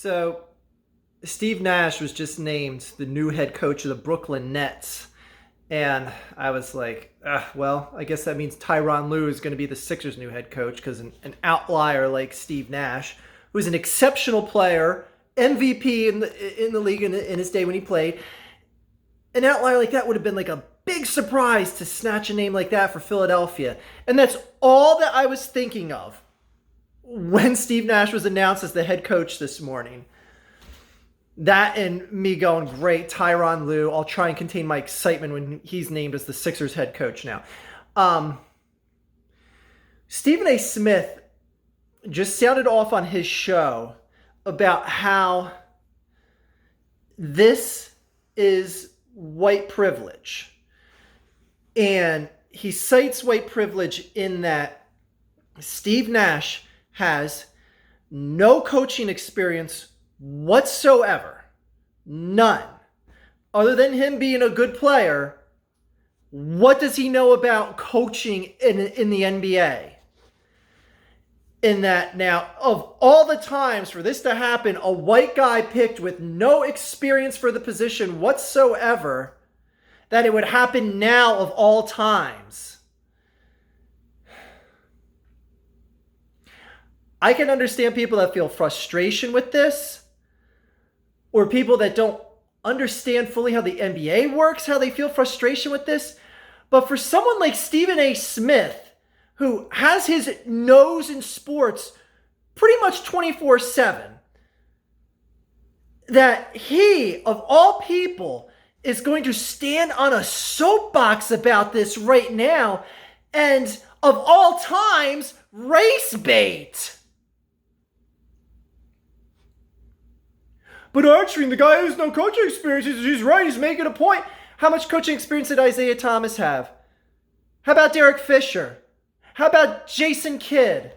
So, Steve Nash was just named the new head coach of the Brooklyn Nets. And I was like, well, I guess that means Tyronn Lue is going to be the Sixers' new head coach because an outlier like Steve Nash, who's an exceptional player, MVP in the league in his day when he played, an outlier like that would have been like a big surprise to snatch a name like that for Philadelphia. And that's all that I was thinking of when Steve Nash was announced as the head coach this morning. That and me going, great, Tyronn Lue. I'll try and contain my excitement when he's named as the Sixers head coach now. Stephen A. Smith just sounded off on his show about how this is white privilege. And he cites white privilege in that Steve Nash has no coaching experience whatsoever. None. Other than him being a good player, what does he know about coaching in the NBA? In that now, of all the times for this to happen, a white guy picked with no experience for the position whatsoever, that it would happen now of all times. I can understand people that feel frustration with this, or people that don't understand fully how the NBA works, how they feel frustration with this. But for someone like Stephen A. Smith, who has his nose in sports pretty much 24/7, that he, of all people, is going to stand on a soapbox about this right now, and of all times, race bait. But Archie, the guy who has no coaching experience, he's right, he's making a point. How much coaching experience did Isaiah Thomas have? How about Derek Fisher? How about Jason Kidd?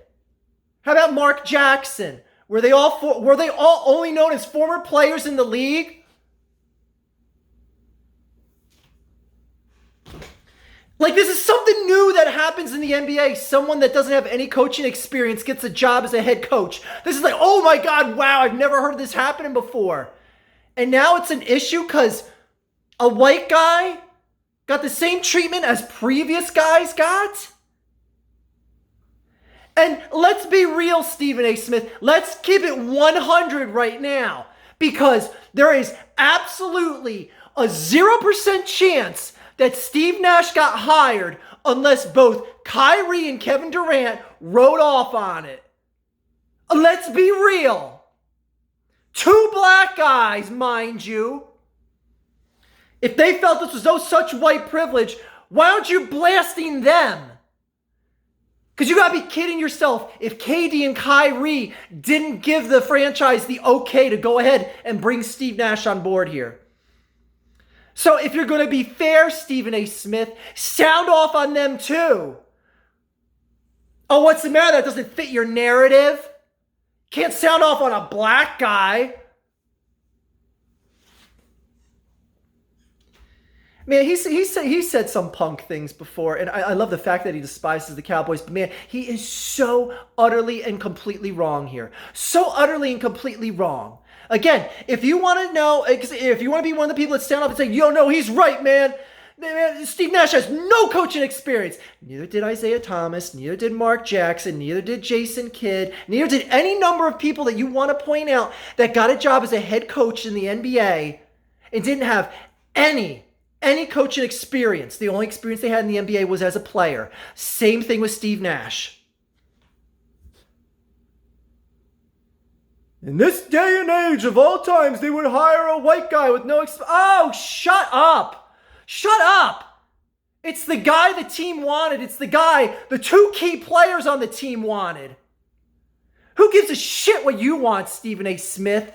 How about Mark Jackson? Were they all only known as former players in the league? Like, this is something new that happens in the NBA. Someone that doesn't have any coaching experience gets a job as a head coach. This is like, oh my God, wow, I've never heard of this happening before. And now it's an issue because a white guy got the same treatment as previous guys got? And let's be real, Stephen A. Smith. Let's keep it 100 right now. Because there is absolutely a 0% chance that Steve Nash got hired unless both Kyrie and Kevin Durant wrote off on it. Let's be real. Two black guys, mind you. If they felt this was no such white privilege, why aren't you blasting them? Because you gotta be kidding yourself if KD and Kyrie didn't give the franchise the okay to go ahead and bring Steve Nash on board here. So if you're going to be fair, Stephen A. Smith, sound off on them too. Oh, what's the matter? That doesn't fit your narrative. Can't sound off on a black guy. Man, he said some punk things before, and I love the fact that he despises the Cowboys, but man, he is so utterly and completely wrong here. So utterly and completely wrong. Again, if you want to know, if you want to be one of the people that stand up and say, yo, no, he's right, man. Steve Nash has no coaching experience. Neither did Isaiah Thomas. Neither did Mark Jackson. Neither did Jason Kidd. Neither did any number of people that you want to point out that got a job as a head coach in the NBA and didn't have any coaching experience. The only experience they had in the NBA was as a player. Same thing with Steve Nash. In this day and age, of all times, they would hire a white guy with no experience. Oh, shut up. Shut up. It's the guy the team wanted. It's the guy the two key players on the team wanted. Who gives a shit what you want, Stephen A. Smith?